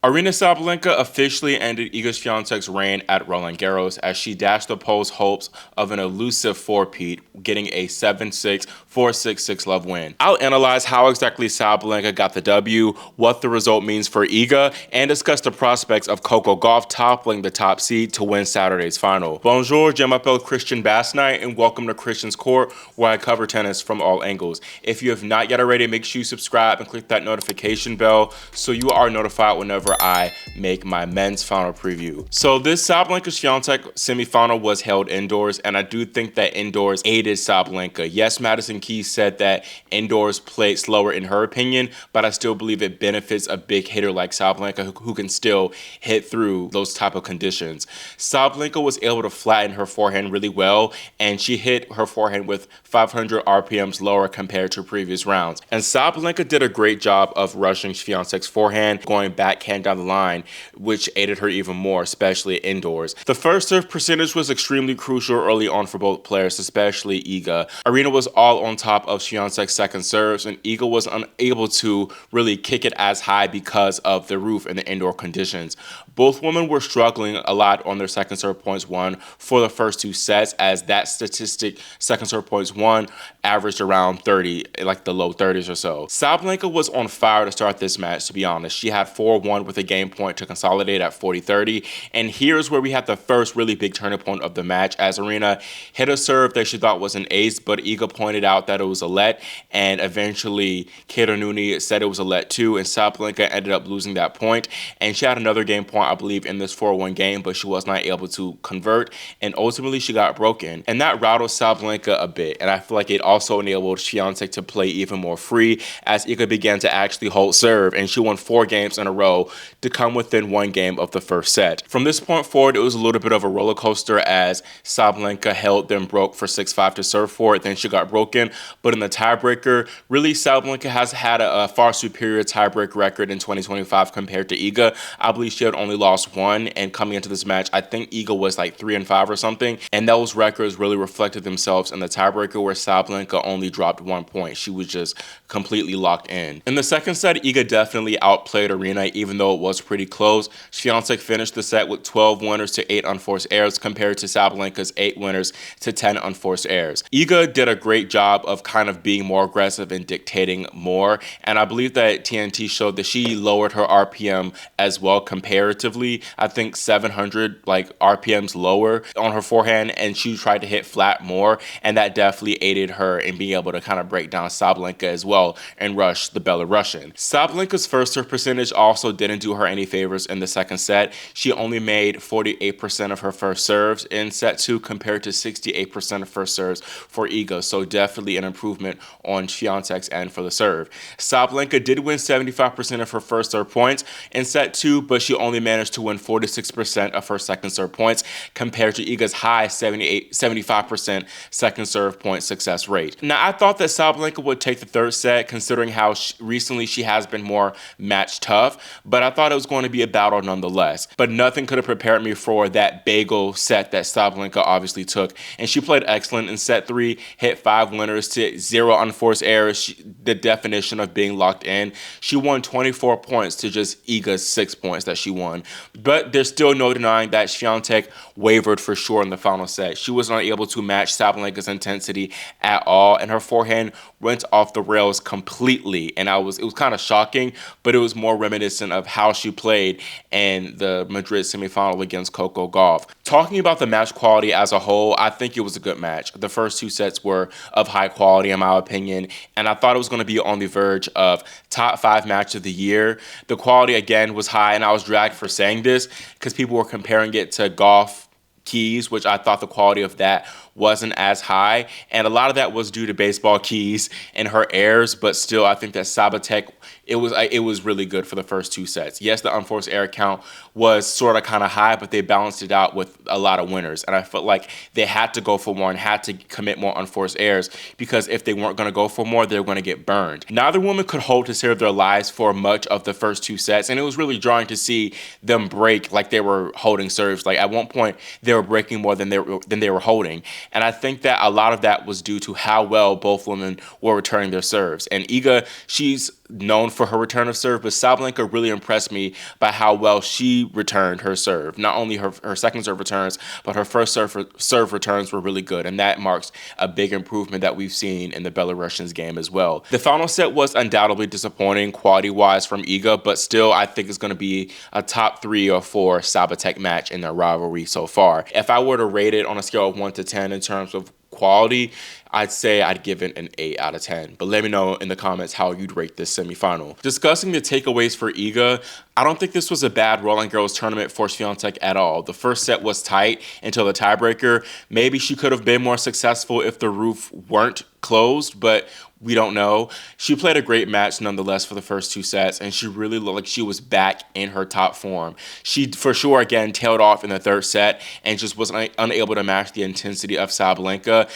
Aryna Sabalenka officially ended Iga Swiatek's reign at Roland Garros as she dashed the post hopes of an elusive four-peat, getting a 7-6, 4-6, 6-love win. I'll analyze how exactly Sabalenka got the W, what the result means for Iga, and discuss the prospects of Coco Gauff toppling the top seed to win Saturday's final. Bonjour, je m'appelle Christian Bassnight, and welcome to Christian's Court, where I cover tennis from all angles. If you have not yet already, make sure you subscribe and click that notification bell so you are notified whenever I make my men's final preview. So this Sabalenka-Swiatek semifinal was held indoors, and I do think that indoors aided Sabalenka. Yes, Madison Keys said that indoors played slower in her opinion, but I still believe it benefits a big hitter like Sabalenka who can still hit through those type of conditions. Sabalenka was able to flatten her forehand really well, and she hit her forehand with 500 RPMs lower compared to previous rounds. And Sabalenka did a great job of rushing Swiatek's forehand, going backhand down the line, which aided her even more, especially indoors. The first serve percentage was extremely crucial early on for both players, especially Iga. Aryna was all on top of Swiatek's second serves, and Iga was unable to really kick it as high because of the roof and the indoor conditions. Both women were struggling a lot on their second serve points won for the first two sets, as that statistic, second serve points won, averaged around 30, like the low 30s or so. Sabalenka was on fire to start this match, to be honest. She had 4-1 with a game point to consolidate at 40-30, and here's where we had the first really big turning point of the match, as Aryna hit a serve that she thought was an ace, but Iga pointed out that it was a let, and eventually Keita Nuni said it was a let too, and Sabalenka ended up losing that point, and she had another game point, I believe, in this 4-1 game, but she was not able to convert, and ultimately she got broken, and that rattled Sabalenka a bit, and I feel like it also enabled Swiatek to play even more free as Iga began to actually hold serve, and she won 4 games in a row to come within 1 game of the first set. From this point forward, it was a little bit of a roller coaster as Sabalenka held, then broke for 6-5 to serve for it, then she got broken, but in the tiebreaker, really Sabalenka has had a far superior tiebreak record in 2025 compared to Iga. I believe she had only lost 1, and coming into this match, I think Iga was like 3-5 or something, and those records really reflected themselves in the tiebreaker where Sabalenka only dropped 1 point. She was just completely locked in. In the second set, Iga definitely outplayed Aryna, even though it was pretty close. Swiatek finished the set with 12 winners to 8 unforced errors compared to Sabalenka's 8 winners to 10 unforced errors. Iga did a great job of kind of being more aggressive and dictating more, and I believe that TNT showed that she lowered her RPM as well comparatively. I think 700 RPMs lower on her forehand, and she tried to hit flat more, and that definitely aided her in being able to kind of break down Sabalenka as well and rush the Belarusian. Sabalenka's first serve percentage also didn't do her any favors in the second set. She only made 48% of her first serves in set 2 compared to 68% of first serves for Iga, so definitely an improvement on Swiatek's end for the serve. Sabalenka did win 75% of her first serve points in set 2, but she only managed to win 46% of her second serve points compared to Iga's high 75% second serve point success rate. Now, I thought that Sabalenka would take the third set, considering how recently she has been more match tough, but I thought it was going to be a battle nonetheless. But nothing could have prepared me for that bagel set that Sabalenka obviously took, and she played excellent in set 3, hit 5 winners to 0 unforced errors, the definition of being locked in. She won 24 points to just Iga's 6 points that she won, but there's still no denying that Swiatek wavered for sure in the final set. She was not able to match Sabalenka's intensity at all, and her forehand went off the rails completely, and it was kind of shocking, but it was more reminiscent of how she played in the Madrid semifinal against Coco Gauff. Talking about the match quality as a whole, I think it was a good match. The first 2 sets were of high quality in my opinion, and I thought it was going to be on the verge of top 5 match of the year. The quality again was high, and I was dragged for saying this because people were comparing it to Gauff Keys, which I thought the quality of that wasn't as high, and a lot of that was due to baseball keys and her errors, but still I think that Sabalenka, it was really good for the first 2 sets. Yes, the unforced error count was sort of kind of high, but they balanced it out with a lot of winners, and I felt like they had to go for more and had to commit more unforced errors, because if they weren't going to go for more, they were going to get burned. Neither woman could hold to save their lives for much of the first 2 sets, and it was really jarring to see them break like they were holding serves. Like at one point, they were breaking more than they were holding, And I think that a lot of that was due to how well both women were returning their serves. And Iga, she's known for her return of serve, but Sabalenka really impressed me by how well she returned her serve. Not only her second serve returns, but her first serve returns were really good, and that marks a big improvement that we've seen in the Belarusians' game as well. The final set was undoubtedly disappointing quality-wise from Iga, but still I think it's going to be a top 3 or 4 Sabalenka match in their rivalry so far. If I were to rate it on a scale of 1 to 10 in terms of quality, I'd say I'd give it an 8 out of 10. But let me know in the comments how you'd rate this semifinal. Discussing the takeaways for Iga, I don't think this was a bad Roland Garros tournament for Swiatek at all. The first set was tight until the tiebreaker. Maybe she could have been more successful if the roof weren't closed, but we don't know. She played a great match nonetheless for the first 2 sets, and she really looked like she was back in her top form. She, for sure, again, tailed off in the third set and just was unable to match the intensity of Sabalenka.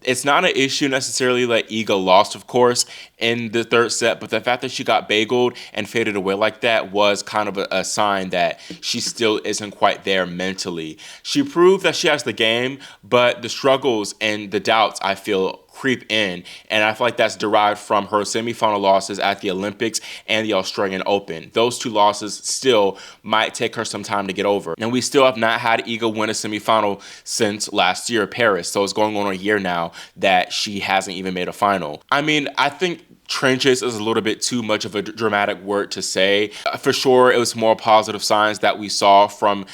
It's not an issue necessarily that Iga lost, of course, in the third set, but the fact that she got bageled and faded away like that was kind of a sign that she still isn't quite there mentally. She proved that she has the game, but the struggles and the doubts, I feel, creep in, and I feel like that's derived from her semifinal losses at the Olympics and the Australian Open. Those 2 losses still might take her some time to get over. And we still have not had Iga win a semifinal since last year, Paris, so it's going on a year now that she hasn't even made a final. I mean, I think trenches is a little bit too much of a dramatic word to say. For sure, it was more positive signs that we saw from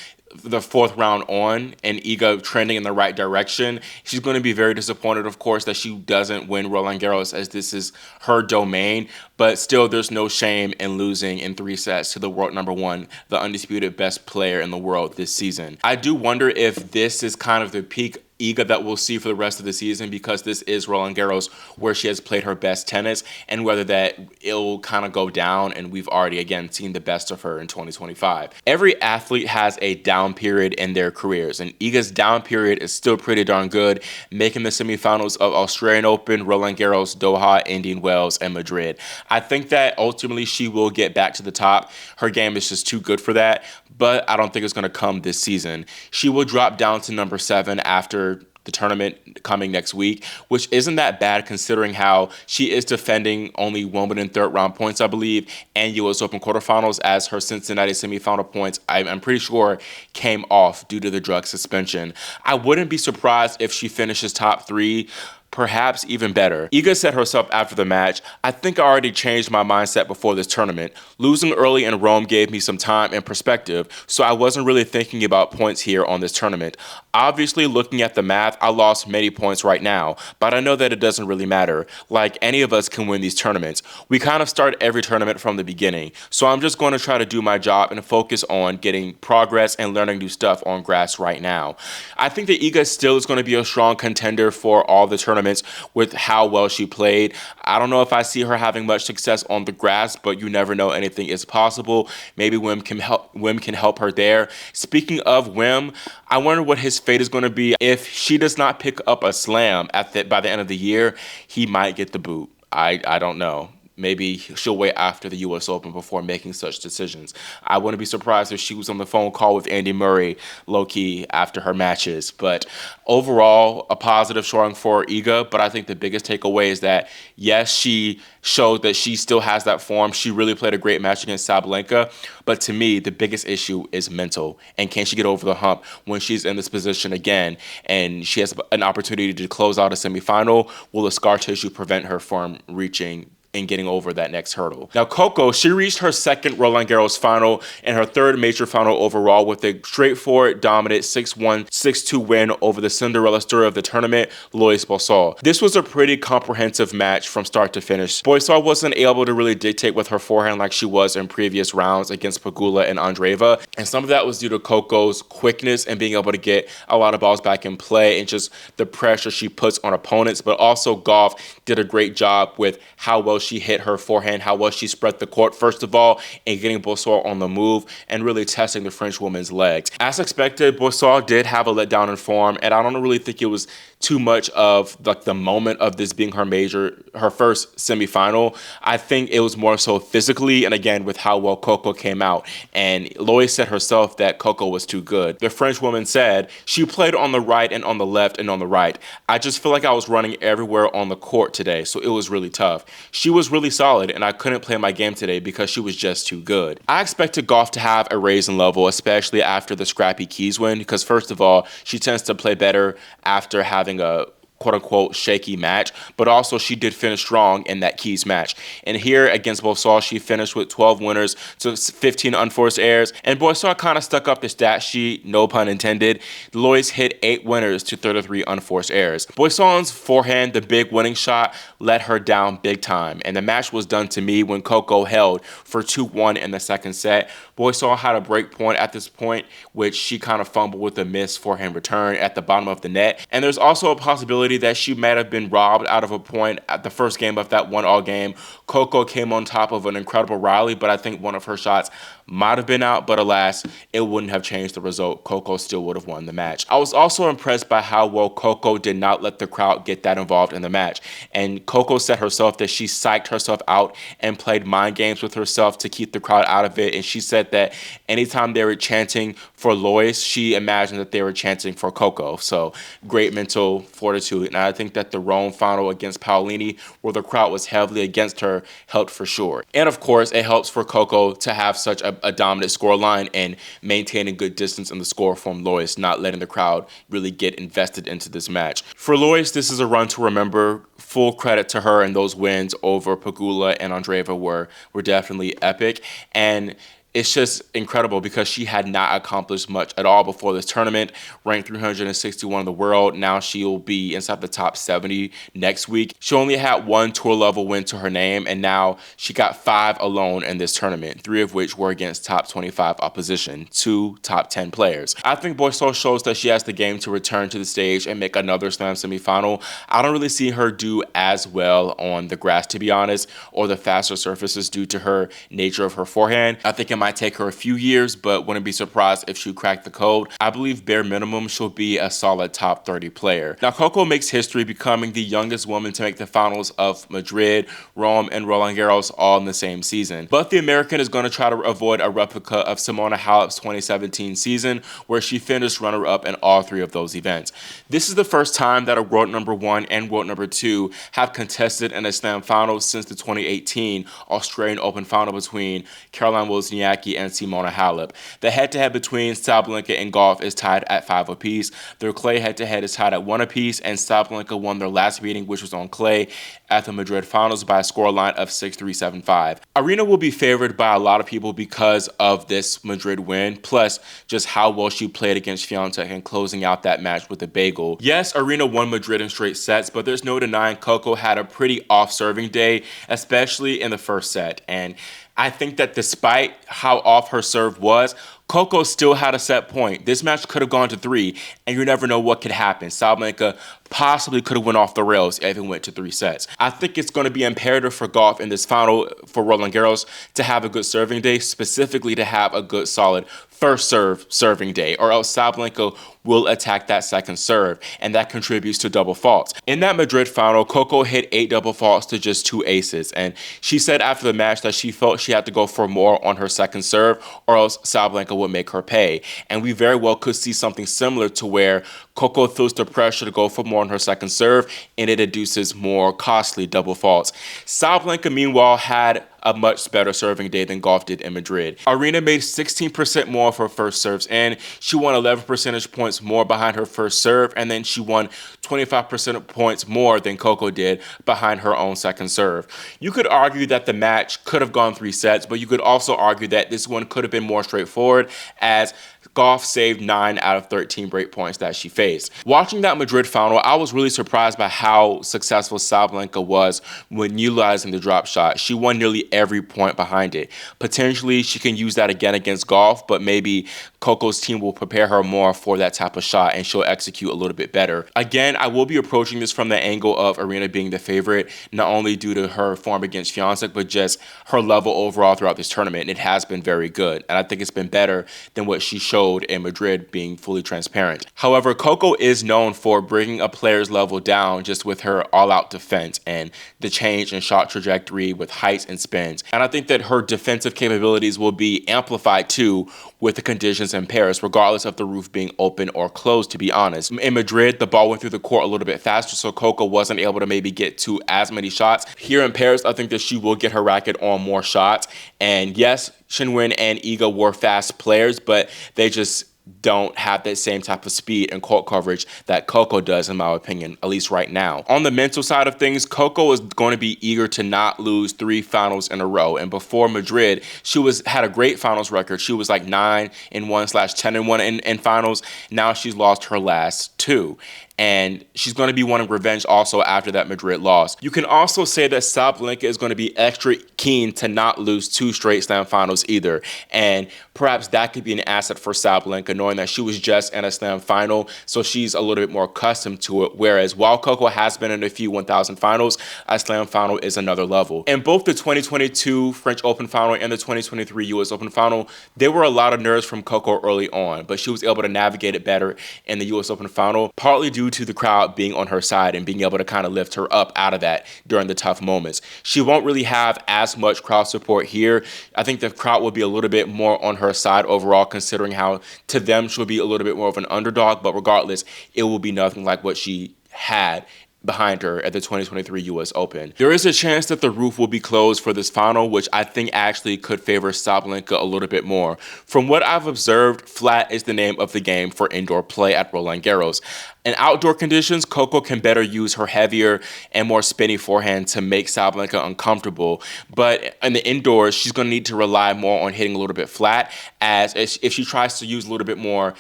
the 4th round on, and Iga trending in the right direction. She's going to be very disappointed, of course, that she doesn't win Roland Garros, as this is her domain, but still there's no shame in losing in 3 sets to the world number 1, the undisputed best player in the world this season. I do wonder if this is kind of the peak Iga that we'll see for the rest of the season, because this is Roland Garros where she has played her best tennis, and whether that it'll kind of go down, and we've already again seen the best of her in 2025. Every athlete has a down period in their careers, and Iga's down period is still pretty darn good, making the semifinals of Australian Open, Roland Garros, Doha, Indian Wells, and Madrid. I think that ultimately she will get back to the top. Her game is just too good for that, but I don't think it's going to come this season. She will drop down to number 7 after the tournament coming next week, which isn't that bad considering how she is defending only Wimbledon 3rd round points, I believe, and US Open quarterfinals, as her Cincinnati semifinal points, I'm pretty sure, came off due to the drug suspension. I wouldn't be surprised if she finishes top 3, perhaps even better. Iga said herself after the match, "I think I already changed my mindset before this tournament. Losing early in Rome gave me some time and perspective, so I wasn't really thinking about points here on this tournament. Obviously, looking at the math, I lost many points right now, but I know that it doesn't really matter. Like, any of us can win these tournaments. We kind of start every tournament from the beginning, so I'm just going to try to do my job and focus on getting progress and learning new stuff on grass right now." I think that Iga still is going to be a strong contender for all the tournaments with how well she played. I don't know if I see her having much success on the grass, but you never know, anything is possible. Maybe Wim can help her there. Speaking of Wim, I wonder what his fate is going to be. If she does not pick up a slam by the end of the year, he might get the boot. I don't know. Maybe she'll wait after the US Open before making such decisions. I wouldn't be surprised if she was on the phone call with Andy Murray, low-key, after her matches. But overall, a positive showing for Iga. But I think the biggest takeaway is that, yes, she showed that she still has that form. She really played a great match against Sabalenka. But to me, the biggest issue is mental. And can she get over the hump when she's in this position again and she has an opportunity to close out a semifinal? Will the scar tissue prevent her from reaching and getting over that next hurdle? Now, Coco, she reached her 2nd Roland Garros final and her 3rd major final overall with a straightforward, dominant 6-1, 6-2 win over the Cinderella story of the tournament, Lois Boisson. This was a pretty comprehensive match from start to finish. Boisson wasn't able to really dictate with her forehand like she was in previous rounds against Pegula and Andreeva, and some of that was due to Coco's quickness and being able to get a lot of balls back in play and just the pressure she puts on opponents, but also Gauff did a great job with how well she hit her forehand, how well she spread the court, first of all, and getting Boisson on the move and really testing the French woman's legs. As expected, Boisson did have a letdown in form, and I don't really think it was too much of like the moment of this being her first semifinal. I think it was more so physically, and again with how well Coco came out. And Lois said herself that Coco was too good. The French woman said, "She played on the right and on the left and on the right. I just feel like I was running everywhere on the court today, so it was really tough. She was really solid, and I couldn't play my game today because she was just too good." I expected Gauff to have a raise in level, especially after the scrappy Keys win, because first of all, she tends to play better after having a quote-unquote shaky match, but also she did finish strong in that Keys match. And here against Boisson, she finished with 12 winners to 15 unforced errors, and Boisson kind of stuck up the stat sheet, no pun intended. Lois hit 8 winners to 33 unforced errors. Boisson's forehand, the big winning shot, let her down big time, and the match was done to me when Coco held for 2-1 in the second set. Boisson had a break point at this point, which she kind of fumbled with a missed forehand return at the bottom of the net, and there's also a possibility that she might have been robbed out of a point at the first game of that 1-all game. Coco came on top of an incredible rally, but I think one of her shots might have been out, but alas, it wouldn't have changed the result. Coco still would have won the match. I was also impressed by how well Coco did not let the crowd get that involved in the match. And Coco said herself that she psyched herself out and played mind games with herself to keep the crowd out of it. And she said that anytime they were chanting for Lois, she imagined that they were chanting for Coco. So great mental fortitude. And I think that the Rome final against Paolini, where the crowd was heavily against her, helped for sure. And of course, it helps for Coco to have such a dominant scoreline and maintaining good distance in the score from Lois, not letting the crowd really get invested into this match. For Lois, this is a run to remember. Full credit to her, and those wins over Pegula and Andreeva were definitely epic. And it's just incredible because she had not accomplished much at all before this tournament. Ranked 361 in the world. Now she'll be inside the top 70 next week. She only had 1 tour level win to her name, and now she got 5 alone in this tournament, 3 of which were against top 25 opposition, 2 top 10 players. I think Boisson shows that she has the game to return to the stage and make another slam semifinal. I don't really see her do as well on the grass, to be honest, or the faster surfaces due to her nature of her forehand. I think it might take her a few years, but wouldn't be surprised if she cracked the code. I believe bare minimum she'll be a solid top 30 player. Now, Coco makes history becoming the youngest woman to make the finals of Madrid, Rome, and Roland Garros all in the same season. But the American is going to try to avoid a replica of Simona Halep's 2017 season, where she finished runner-up in all 3 of those events. This is the first time that a world number 1 and world number 2 have contested in a slam final since the 2018 Australian Open final between Caroline Wozniacki and Simona Halep. The head-to-head between Sabalenka and Gauff is tied at 5 apiece. Their clay head-to-head is tied at 1 apiece, and Sabalenka won their last meeting, which was on clay, at the Madrid finals by a scoreline of 6-3, 7-5. Aryna will be favored by a lot of people because of this Madrid win, plus just how well she played against Swiatek and closing out that match with a bagel. Yes, Aryna won Madrid in straight sets, but there's no denying Coco had a pretty off-serving day, especially in the first set. And I think that despite how off her serve was, Coco still had a set point. This match could have gone to 3, and you never know what could happen. Sabalenka possibly could have went off the rails if it went to 3 sets. I think it's going to be imperative for Gauff in this final for Roland Garros to have a good serving day, specifically to have a good solid first serving day, or else Sabalenka will attack that second serve, and that contributes to double faults. In that Madrid final, Coco hit 8 double faults to just 2 aces, and she said after the match that she felt she had to go for more on her second serve, or else Sabalenka would make her pay. And we very well could see something similar to where Coco feels the pressure to go for more on her second serve, and it induces more costly double faults. Sabalenka, meanwhile, had a much better serving day than Gauff did in Madrid. Aryna made 16% more of her first serves, and she won 11 percentage points more behind her first serve, and then she won 25 percentage points more than Coco did behind her own second serve. You could argue that the match could have gone 3 sets, but you could also argue that this one could have been more straightforward, as Gauff saved 9 out of 13 break points that she faced. Watching that Madrid final, I was really surprised by how successful Sabalenka was when utilizing the drop shot. She won nearly every point behind it. Potentially, she can use that again against Gauff, but maybe Coco's team will prepare her more for that type of shot and she'll execute a little bit better. Again, I will be approaching this from the angle of Aryna being the favorite, not only due to her form against Swiatek, but just her level overall throughout this tournament. It has been very good, and I think it's been better than what she showed in Madrid, being fully transparent. However, Coco is known for bringing a player's level down just with her all-out defense and the change in shot trajectory with heights and spins. And I think that her defensive capabilities will be amplified too with the conditions in Paris, regardless of the roof being open or closed, to be honest. In Madrid, the ball went through the court a little bit faster, so Coco wasn't able to maybe get to as many shots. Here in Paris, I think that she will get her racket on more shots. And yes, Qinwen and Iga were fast players, but they just don't have that same type of speed and court coverage that Coco does, in my opinion, at least right now. On the mental side of things, Coco is going to be eager to not lose 3 finals in a row. And before Madrid, she had a great finals record. She was like 9-1/10-1 in finals. Now she's lost her last 2. And she's going to be wanting revenge also after that Madrid loss. You can also say that Sabalenka is going to be extra keen to not lose 2 straight slam finals either. And perhaps that could be an asset for Sabalenka, knowing that she was just in a slam final, so she's a little bit more accustomed to it. Whereas while Coco has been in a few 1,000 finals, a slam final is another level. In both the 2022 French Open final and the 2023 US Open final, there were a lot of nerves from Coco early on, but she was able to navigate it better in the US Open final, partly due to the crowd being on her side and being able to kind of lift her up out of that during the tough moments. She won't really have as much crowd support here. I think the crowd will be a little bit more on her side overall, considering how to them she'll be a little bit more of an underdog, but regardless, it will be nothing like what she had behind her at the 2023 US Open. There is a chance that the roof will be closed for this final, which I think actually could favor Sabalenka a little bit more. From what I've observed, flat is the name of the game for indoor play at Roland Garros. In outdoor conditions, Coco can better use her heavier and more spinny forehand to make Sabalenka uncomfortable. But in the indoors, she's going to need to rely more on hitting a little bit flat, as if she tries to use a little bit more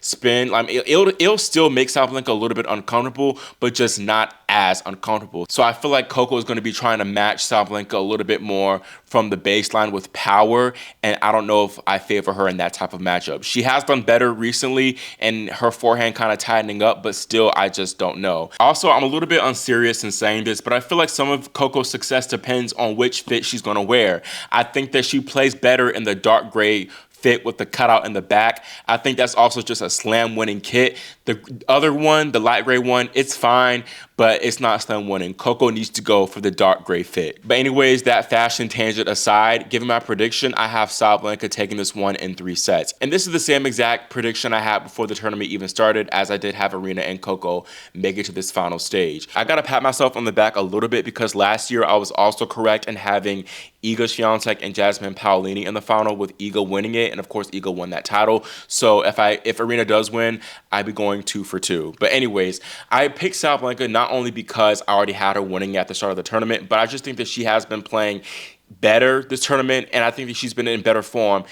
spin, it'll still make Sabalenka a little bit uncomfortable, but just not as uncomfortable. So I feel like Coco is going to be trying to match Sabalenka a little bit more from the baseline with power, and I don't know if I favor her in that type of matchup. She has done better recently, and her forehand kind of tightening up, but still, I just don't know. Also, I'm a little bit unserious in saying this, but I feel like some of Coco's success depends on which fit she's going to wear. I think that she plays better in the dark gray fit with the cutout in the back. I think that's also just a slam winning kit. The other one, the light gray one, it's fine, but it's not slam winning. Coco needs to go for the dark gray fit. But anyways, that fashion tangent aside, given my prediction, I have Sabalenka taking this one in 3 sets. And this is the same exact prediction I had before the tournament even started, as I did have Aryna and Coco make it to this final stage. I gotta pat myself on the back a little bit because last year I was also correct in having Iga Swiatek and Jasmine Paolini in the final, with Iga winning it, and of course Iga won that title. So if Aryna does win, I'd be going 2 for 2. But anyways, I picked Sabalenka not only because I already had her winning at the start of the tournament, but I just think that she has been playing better this tournament, and I think that she's been in better form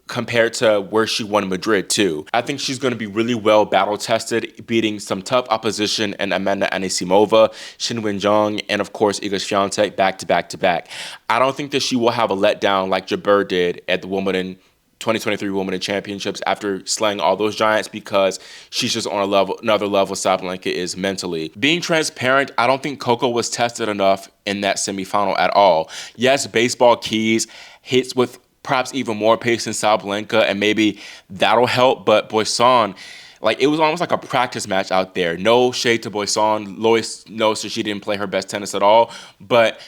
compared to where she won Madrid too. I think she's going to be really well battle tested, beating some tough opposition and Amanda Anisimova, Qinwen Zheng, and of course Iga Swiatek back to back to back. I don't think that she will have a letdown like Jabeur did at the 2023 Wimbledon Championships after slaying all those giants, because she's just on another level Sabalenka is mentally. Being transparent, I don't think Coco was tested enough in that semifinal at all. Yes, baseball keys hits with perhaps even more pace than Sabalenka, and maybe that'll help, but Boisson, it was almost like a practice match out there. No shade to Boisson. Lois knows that she didn't play her best tennis at all, but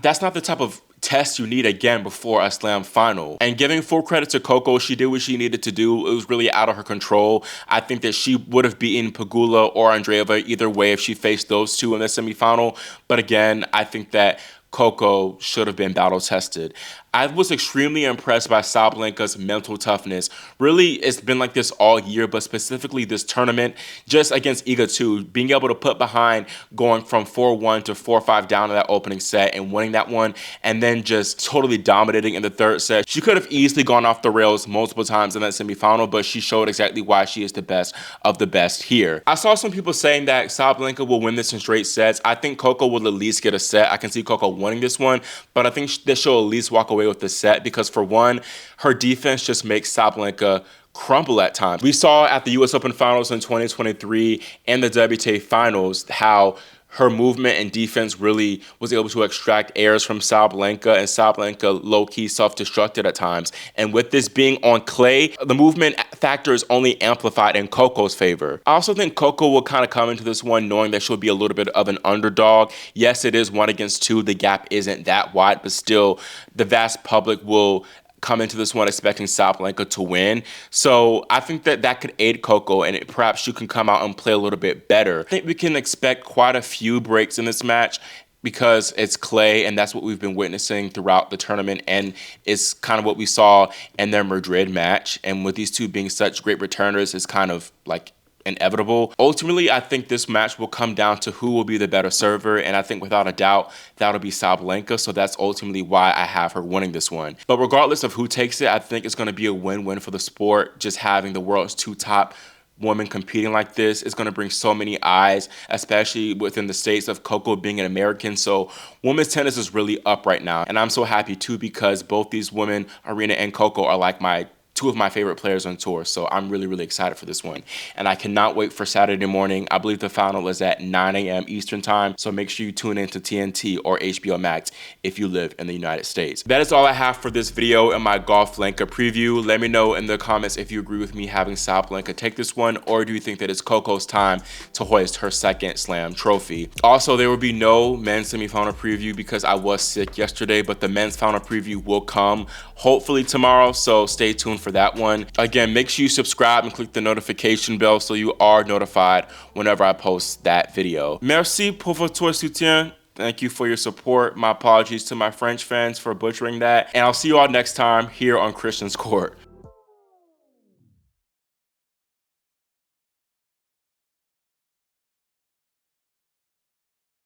that's not the type of test you need again before a slam final. And giving full credit to Coco, she did what she needed to do. It was really out of her control. I think that she would have beaten Pegula or Andreeva either way if she faced those two in the semifinal. But again, I think that Coco should have been battle tested. I was extremely impressed by Sabalenka's mental toughness. Really, it's been like this all year, but specifically this tournament, just against Iga too, being able to put behind, going from 4-1 to 4-5 down in that opening set and winning that one, and then just totally dominating in the third set. She could have easily gone off the rails multiple times in that semifinal, but she showed exactly why she is the best of the best here. I saw some people saying that Sabalenka will win this in straight sets. I think Coco will at least get a set. I can see Coco winning this one, but I think that she'll at least walk away with the set because, for one, her defense just makes Sabalenka crumble at times. We saw at the US Open Finals in 2023 and the WTA Finals how her movement and defense really was able to extract airs from Sabalenka, and Sabalenka low-key self-destructed at times. And with this being on clay, the movement factor is only amplified in Coco's favor. I also think Coco will kind of come into this one knowing that she'll be a little bit of an underdog. Yes, it is 1 against 2. The gap isn't that wide, but still the vast public will come into this one expecting Sabalenka to win. So I think that that could aid Coco, and perhaps she can come out and play a little bit better. I think we can expect quite a few breaks in this match because it's clay, and that's what we've been witnessing throughout the tournament, and it's kind of what we saw in their Madrid match. And with these two being such great returners, it's kind of like inevitable. Ultimately, I think this match will come down to who will be the better server, and I think without a doubt that'll be Sabalenka, so that's ultimately why I have her winning this one. But regardless of who takes it, I think it's going to be a win-win for the sport. Just having the world's 2 top women competing like this is going to bring so many eyes, especially within the States, of Coco being an American. So women's tennis is really up right now, and I'm so happy too because both these women, Aryna and Coco, are like my 2 of my favorite players on tour, so I'm really, really excited for this one. And I cannot wait for Saturday morning. I believe the final is at 9 a.m. Eastern time, so make sure you tune in to TNT or HBO Max if you live in the United States. That is all I have for this video and my Gauff-Lenka preview. Let me know in the comments if you agree with me having Sabalenka take this one, or do you think that it's Coco's time to hoist her 2nd Slam trophy. Also, there will be no men's semifinal preview because I was sick yesterday, but the men's final preview will come hopefully tomorrow, so stay tuned for that one. Again, make sure you subscribe and click the notification bell so you are notified whenever I post that video. Merci pour votre soutien. Thank you for your support. My apologies to my French fans for butchering that. And I'll see you all next time here on Christian's Court.